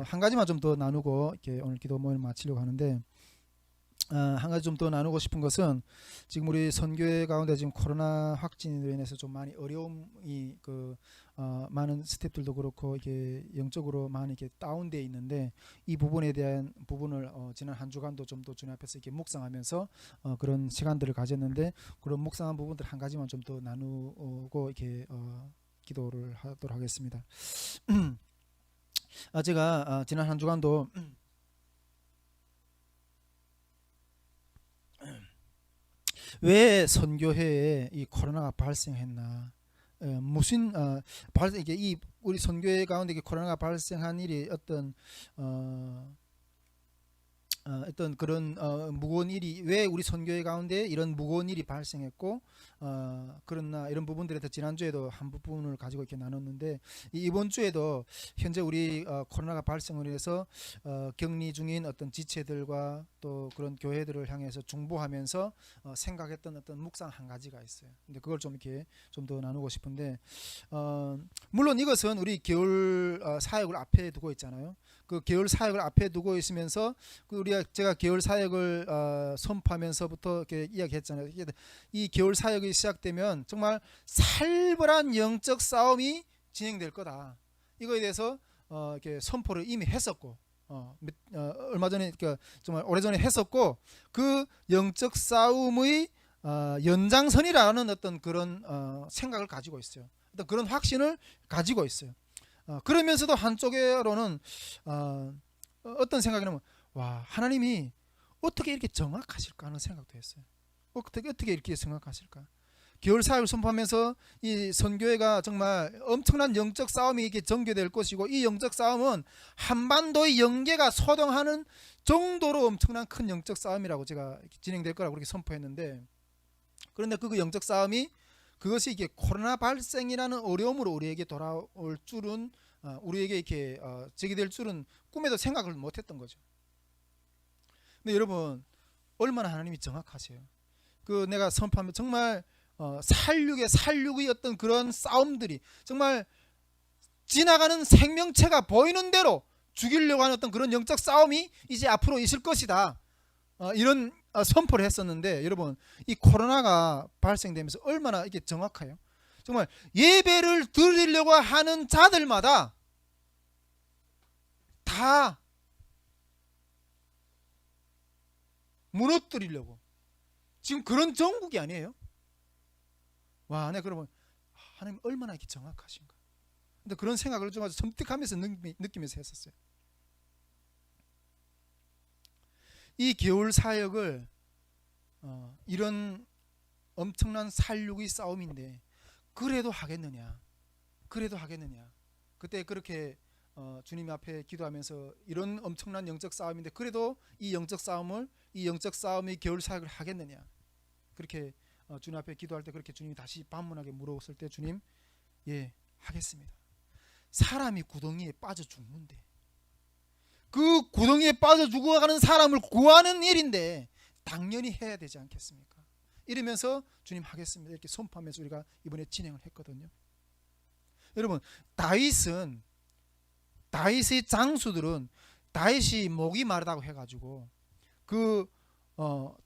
한 가지만 좀 더 나누고 이렇게 오늘 기도 모임을 마치려고 하는데, 한 가지 좀 더 나누고 싶은 것은, 지금 우리 선교회 가운데 지금 코로나 확진으로 인해서 좀 많이 어려움이 많은 스태프들도 그렇고 이게 영적으로 많이 이렇게 다운되어 있는데, 이 부분에 대한 부분을 지난 한 주간도 좀 더 주님 앞에서 이렇게 묵상하면서 그런 시간들을 가졌는데, 그런 묵상한 부분들 한 가지만 좀 더 나누고 이렇게 기도를 하도록 하겠습니다. 제가 지난 한 주간도 왜 선교회에 이 코로나가 발생했나, 무슨 이게 이 우리 선교회 가운데 코로나가 발생한 일이 어떤 그런 무거운 일이 왜 우리 선교회 가운데 이런 무거운 일이 발생했고, 그러나 이런 부분들에 대해서 지난주에도 한 부분을 가지고 이렇게 나눴는데, 이번 주에도 현재 우리 코로나가 발생으로 해서 격리 중인 어떤 지체들과 또 그런 교회들을 향해서 중보하면서 생각했던 어떤 묵상 한 가지가 있어요. 근데 그걸 좀 이렇게 좀 더 나누고 싶은데, 물론 이것은 우리 겨울 사역을 앞에 두고 있잖아요. 그 겨울 사역을 앞에 두고 있으면서 제가 겨울 사역을 선포하면서부터 이렇게 이야기했잖아요. 이 겨울 사역이 시작되면 정말 살벌한 영적 싸움이 진행될 거다. 이거에 대해서 이렇게 선포를 이미 했었고, 얼마 전에 정말 오래전에 했었고, 그 영적 싸움의 연장선이라는 어떤 그런 생각을 가지고 있어요. 어떤 그런 확신을 가지고 있어요. 그러면서도 한쪽으로는 어떤 생각이 나면, 와, 하나님이 어떻게 이렇게 정확하실까 하는 생각도 했어요. 어떻게 이렇게 정확하실까. 겨울 사역을 선포하면서 이 선교회가 정말 엄청난 영적 싸움이 이렇게 전개될 것이고, 이 영적 싸움은 한반도의 영계가 소동하는 정도로 엄청난 큰 영적 싸움이라고 제가 진행될 거라고 그렇게 선포했는데, 그런데 그 영적 싸움이 그것이 이게 코로나 발생이라는 어려움으로 우리에게 돌아올 줄은, 우리에게 이렇게 제기될 줄은 꿈에도 생각을 못했던 거죠. 근데 여러분, 얼마나 하나님이 정확하세요. 내가 선포하면 정말 살육의 어떤 그런 싸움들이 정말 지나가는 생명체가 보이는 대로 죽이려고 하는 어떤 그런 영적 싸움이 이제 앞으로 있을 것이다, 이런 선포를 했었는데, 여러분, 이 코로나가 발생되면서 얼마나 이게 정확해요. 정말 예배를 드리려고 하는 자들마다 다 무너뜨리려고 지금 그런 정국이 아니에요. 와, 네, 그러면 하나님 얼마나 이렇게 정확하신가. 근데 그런 생각을 좀 아주 섬뜩하면서 느끼면서 했었어요. 이 겨울 사역을 이런 엄청난 살육의 싸움인데 그래도 하겠느냐. 그때 그렇게 주님 앞에 기도하면서 이런 엄청난 영적 싸움인데 그래도 이 영적 싸움의 겨울 사역을 하겠느냐. 그렇게 주님 앞에 기도할 때 그렇게 주님이 다시 반문하게 물어봤을 때, 주님, 예, 하겠습니다. 사람이 구덩이에 빠져 죽는데, 그 구덩이에 빠져 죽어가는 사람을 구하는 일인데 당연히 해야 되지 않겠습니까? 이러면서 주님 하겠습니다 이렇게 선포하면서 우리가 이번에 진행을 했거든요. 여러분, 다윗의 장수들은 다윗이 목이 마르다고 해가지고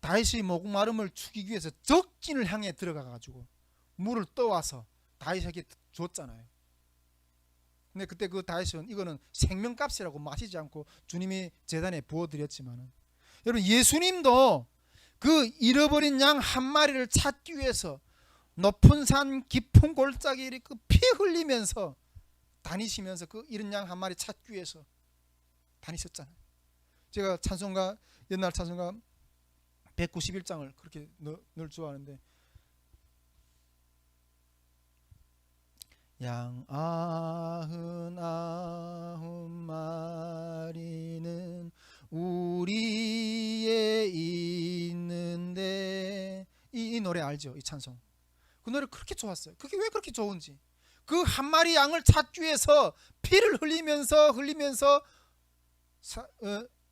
다윗의 목 마름을 죽이기 위해서 적진을 향해 들어가가지고 물을 떠와서 다윗에게 줬잖아요. 근데 그때 그 다윗은 이거는 생명값이라고 마시지 않고 주님이 제단에 부어드렸지만은, 여러분, 예수님도 그 잃어버린 양 한 마리를 찾기 위해서 높은 산 깊은 골짜기 그 피 흘리면서 다니시면서 그 잃은 양 한 마리 찾기 위해서 다니셨잖아요. 제가 옛날 찬송가 191장을 그렇게 늘 좋아하는데, 양 99 마리는 우리에 있는데, 이 노래 알죠? 이 찬송. 그 노래 그렇게 좋았어요. 그게 왜 그렇게 좋은지. 그 한 마리 양을 찾기 위해서 피를 흘리면서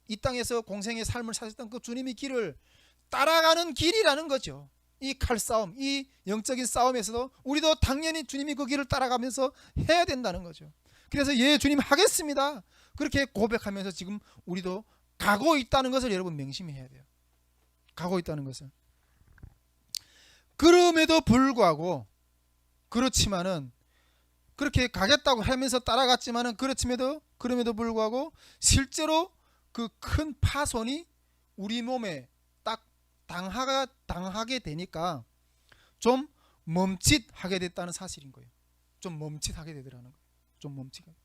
이 땅에서 공생의 삶을 사셨던 그 주님의 길을 따라가는 길이라는 거죠. 이 칼싸움, 이 영적인 싸움에서도 우리도 당연히 주님이 그 길을 따라가면서 해야 된다는 거죠. 그래서 예 주님 하겠습니다. 그렇게 고백하면서 지금 우리도 가고 있다는 것을 여러분 명심해야 돼요. 가고 있다는 것을. 그럼에도 불구하고 그렇지만은 그렇게 가겠다고 하면서 따라갔지만은 그럼에도 불구하고 실제로 그 큰 파손이 우리 몸에 딱 당하게 되니까 좀 멈칫하게 됐다는 사실인 거예요. 좀 멈칫하게 되더라는 거예요. 좀 멈칫하게.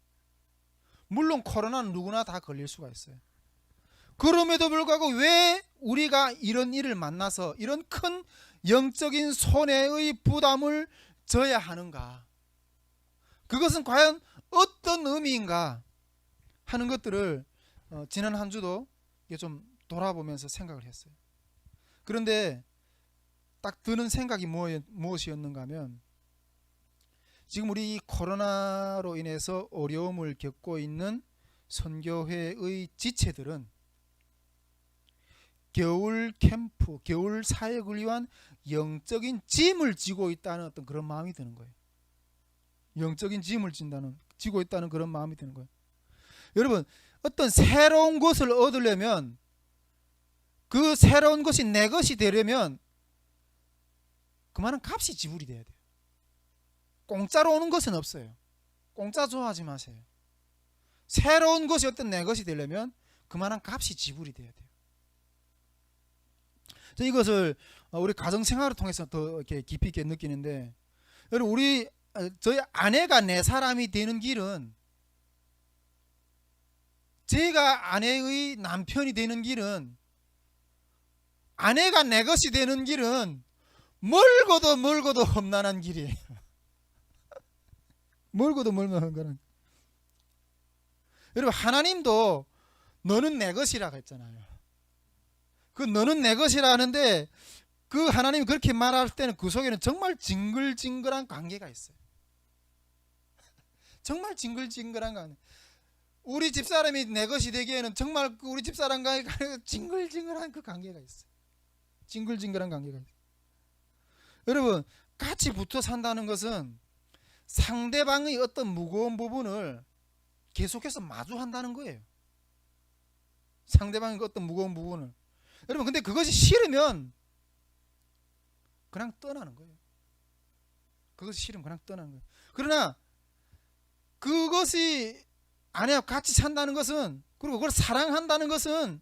물론 코로나는 누구나 다 걸릴 수가 있어요. 그럼에도 불구하고 왜 우리가 이런 일을 만나서 이런 큰 영적인 손해의 부담을 져야 하는가? 그것은 과연 어떤 의미인가 하는 것들을 지난 한 주도 좀 돌아보면서 생각을 했어요. 그런데 딱 드는 생각이 무엇이었는가 하면 지금 우리 이 코로나로 인해서 어려움을 겪고 있는 선교회의 지체들은 겨울 캠프, 겨울 사역을 위한 영적인 짐을 지고 있다는 어떤 그런 마음이 드는 거예요. 영적인 짐을 지고 있다는 그런 마음이 드는 거예요. 여러분, 어떤 새로운 것을 얻으려면 그 새로운 것이 내 것이 되려면 그만한 값이 지불이 돼야 돼요. 공짜로 오는 것은 없어요. 공짜 좋아하지 마세요. 새로운 것이 어떤 내 것이 되려면 그만한 값이 지불이 돼야 돼요. 이것을 우리 가정생활을 통해서 더 이렇게 깊이 있게 느끼는데, 여러분 저희 아내가 내 사람이 되는 길은, 제가 아내의 남편이 되는 길은, 아내가 내 것이 되는 길은 멀고도 험난한 길이에요. 멀고도 험난한 거는. 여러분, 하나님도 너는 내 것이라고 했잖아요. 그 너는 내 것이라 하는데 그 하나님이 그렇게 말할 때는 그 속에는 정말 징글징글한 관계가 있어요. 정말 징글징글한 관계. 우리 집사람이 내 것이 되기에는 정말 우리 집사람과 징글징글한 그 관계가 있어요. 징글징글한 관계가 있어요. 여러분, 같이 붙어 산다는 것은 상대방의 어떤 무거운 부분을 계속해서 마주한다는 거예요. 상대방의 어떤 무거운 부분을. 여러분, 근데 그것이 싫으면 그냥 떠나는 거예요. 그것이 싫으면 그냥 떠나는 거예요. 그러나 그것이 아내와 같이 산다는 것은, 그리고 그걸 사랑한다는 것은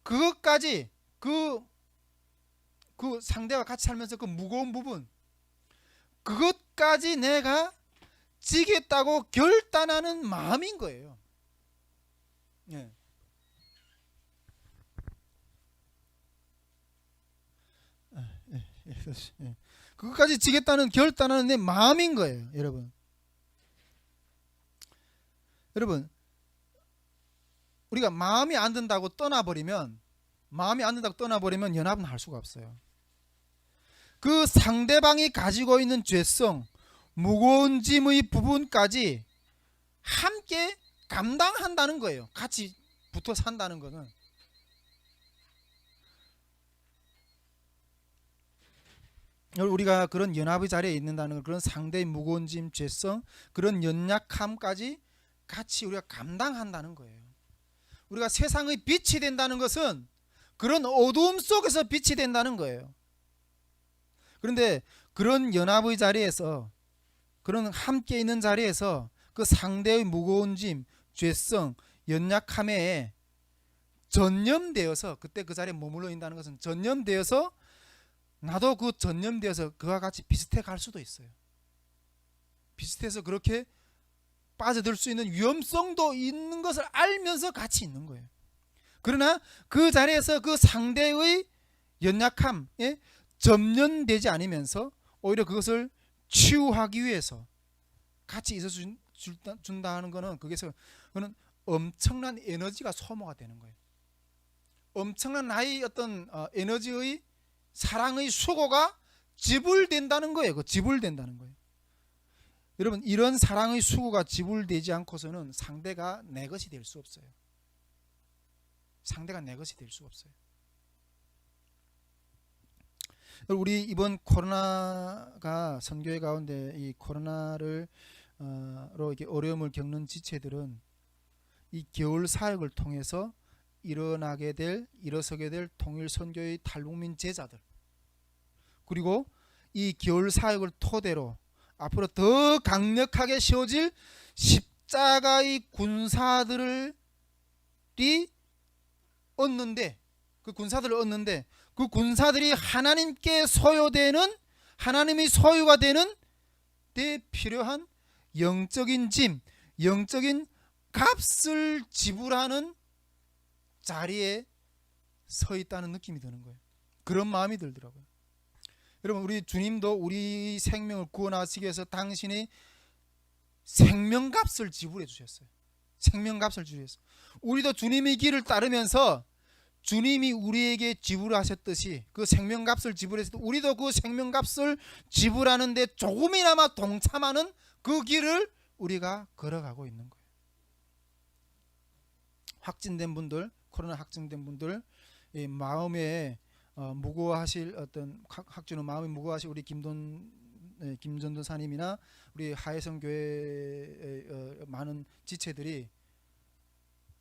그것까지 그 상대와 같이 살면서 그 무거운 부분, 그것까지 내가 지겠다고 결단하는 마음인 거예요. 예. 그것까지 지겠다는 결단하는 내 마음인 거예요, 여러분. 여러분, 우리가 마음이 안 든다고 떠나버리면 연합은 할 수가 없어요. 그 상대방이 가지고 있는 죄성, 무거운 짐의 부분까지 함께 감당한다는 거예요. 같이 붙어 산다는 것은. 우리가 그런 연합의 자리에 있는다는 그런 상대의 무거운 짐, 죄성, 그런 연약함까지 같이 우리가 감당한다는 거예요. 우리가 세상의 빛이 된다는 것은 그런 어두움 속에서 빛이 된다는 거예요. 그런데 그런 연합의 자리에서, 그런 함께 있는 자리에서 그 상대의 무거운 짐, 죄성, 연약함에 전념되어서, 그때 그 자리에 머물러 있다는 것은 전념되어서, 나도 그 전념되어서 그와 같이 비슷해 갈 수도 있어요. 비슷해서 그렇게 빠져들 수 있는 위험성도 있는 것을 알면서 같이 있는 거예요. 그러나 그 자리에서 그 상대의 연약함에 점령되지 않으면서 오히려 그것을 치유하기 위해서 같이 있어 준다 하는 것은, 그거는 엄청난 에너지가 소모가 되는 거예요. 엄청난 나의 어떤 에너지의, 사랑의 수고가 지불된다는 거예요. 지불된다는 거예요. 여러분, 이런 사랑의 수고가 지불되지 않고서는 상대가 내 것이 될 수 없어요. 상대가 내 것이 될 수 없어요. 우리 이번 코로나가 선교회 가운데 이 코로나를 이렇게 어려움을 겪는 지체들은 이 겨울 사역을 통해서 일어서게 될 통일 선교의 탈북민 제자들, 그리고 이 겨울 사역을 토대로 앞으로 더 강력하게 세워질 십자가의 군사들이 얻는데, 그 군사들이 하나님께 소요되는, 하나님의 소유가 되는 데 필요한 영적인 짐, 영적인 값을 지불하는 자리에 서 있다는 느낌이 드는 거예요. 그런 마음이 들더라고요. 여러분, 우리 주님도 우리 생명을 구원하시기 위해서 당신의 생명값을 지불해 주셨어요. 생명값을 주셨어요. 우리도 주님의 길을 따르면서 주님이 우리에게 지불하셨듯이 그 생명값을 지불했을 때 우리도 그 생명값을 지불하는데 조금이나마 동참하는 그 길을 우리가 걸어가고 있는 거예요. 확진된 분들, 코로나 확진된 분들, 마음에 무거워하실 어떤 학주는 마음이 무거워하실 우리 김전도 사님이나 우리 하혜성 교회의 많은 지체들이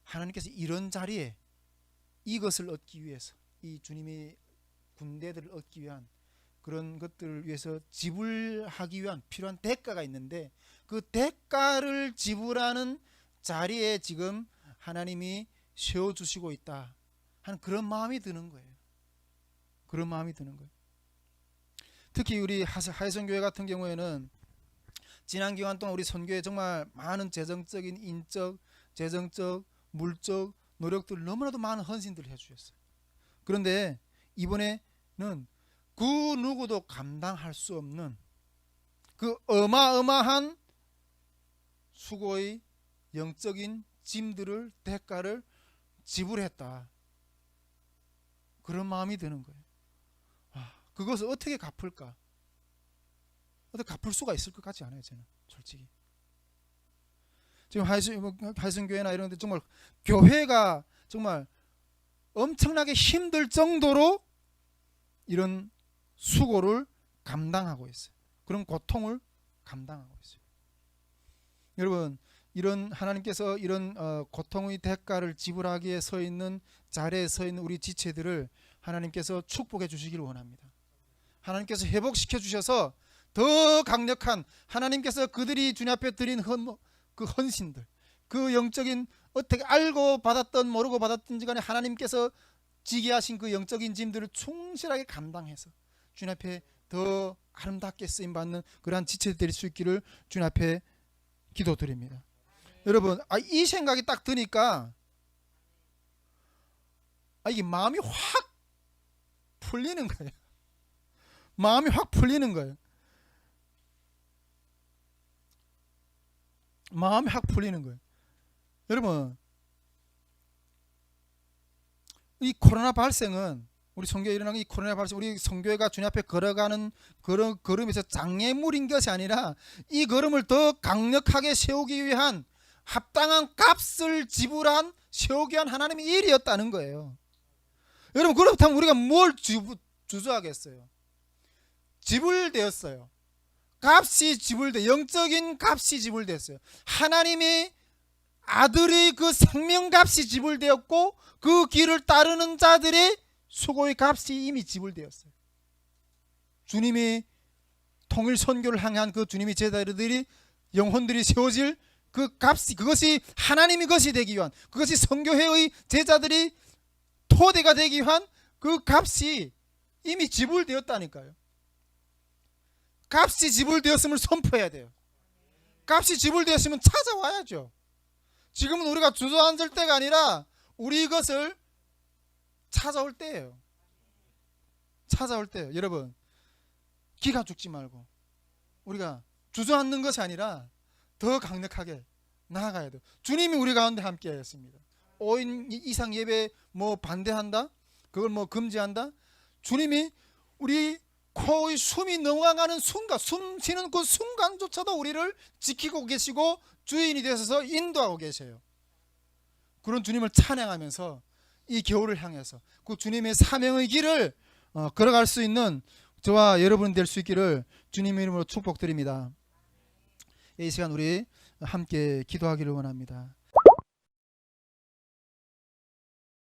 하나님께서 이런 자리에 이것을 얻기 위해서, 이 주님의 군대들을 얻기 위한 그런 것들을 위해서 지불하기 위한 필요한 대가가 있는데, 그 대가를 지불하는 자리에 지금 하나님이 세워주시고 있다 하는 그런 마음이 드는 거예요. 그런 마음이 드는 거예요. 특히 우리 하혜성교회 같은 경우에는 지난 기간 동안 우리 선교에 정말 많은 재정적인, 인적, 재정적, 물적 노력들, 너무나도 많은 헌신들을 해주셨어요. 그런데 이번에는 그 누구도 감당할 수 없는 그 어마어마한 수고의 영적인 짐들을, 대가를 지불했다, 그런 마음이 드는 거예요. 그것을 어떻게 갚을까? 어떻게 갚을 수가 있을 것 같지 않아요, 저는 솔직히. 지금 하이성교회나 이런 데 정말 교회가 정말 엄청나게 힘들 정도로 이런 수고를 감당하고 있어요. 그런 고통을 감당하고 있어요. 여러분, 이런 하나님께서 이런 고통의 대가를 지불하기에 서 있는 자리에 서 있는 우리 지체들을 하나님께서 축복해 주시기를 원합니다. 하나님께서 회복시켜 주셔서 더 강력한, 하나님께서 그들이 주님 앞에 드린 그 헌신들, 그 영적인, 어떻게 알고 받았던 모르고 받았든지 간에 하나님께서 지게 하신 그 영적인 짐들을 충실하게 감당해서 주님 앞에 더 아름답게 쓰임받는 그러한 지체들이 될 수 있기를 주님 앞에 기도드립니다. 여러분, 이 생각이 딱 드니까 이게 마음이 확 풀리는 거예요. 마음이 확 풀리는 거예요. 마음이 확 풀리는 거예요. 여러분, 이 코로나 발생은, 우리 선교에 일어난 이 코로나 발생, 우리 선교회가 주님 앞에 걸어가는 그런 걸음에서 장애물인 것이 아니라 이 걸음을 더 강력하게 세우기 위한 합당한 값을 지불한, 세우기 위한 하나님의 일이었다는 거예요. 여러분, 그렇다면 우리가 뭘 주저하겠어요? 지불되었어요. 값이 지불돼, 영적인 값이 지불됐어요. 하나님의 아들이 그 생명값이 지불되었고, 그 길을 따르는 자들의 수고의 값이 이미 지불되었어요. 주님이 통일 선교를 향한 그 주님의 제자들이, 영혼들이 세워질 그 값이, 그것이 하나님의 것이 되기 위한, 그것이 선교회의 제자들이 토대가 되기 위한 그 값이 이미 지불되었다니까요. 값이 지불되었음을 선포해야 돼요. 값이 지불되었으면 찾아와야죠. 지금은 우리가 주저앉을 때가 아니라 우리 것을 찾아올 때예요. 찾아올 때예요. 여러분, 기가 죽지 말고 우리가 주저앉는 것이 아니라 더 강력하게 나아가야 돼요. 주님이 우리 가운데 함께 하였습니다. 5인 이상 예배 반대한다? 그걸 금지한다? 주님이 우리 코의 숨이 넘어가는 순간, 숨 쉬는 그 순간조차도 우리를 지키고 계시고 주인이 되셔서 인도하고 계세요. 그런 주님을 찬양하면서 이 겨울을 향해서 그 주님의 사명의 길을 걸어갈 수 있는 저와 여러분 될 수 있기를 주님의 이름으로 축복드립니다. 이 시간 우리 함께 기도하기를 원합니다.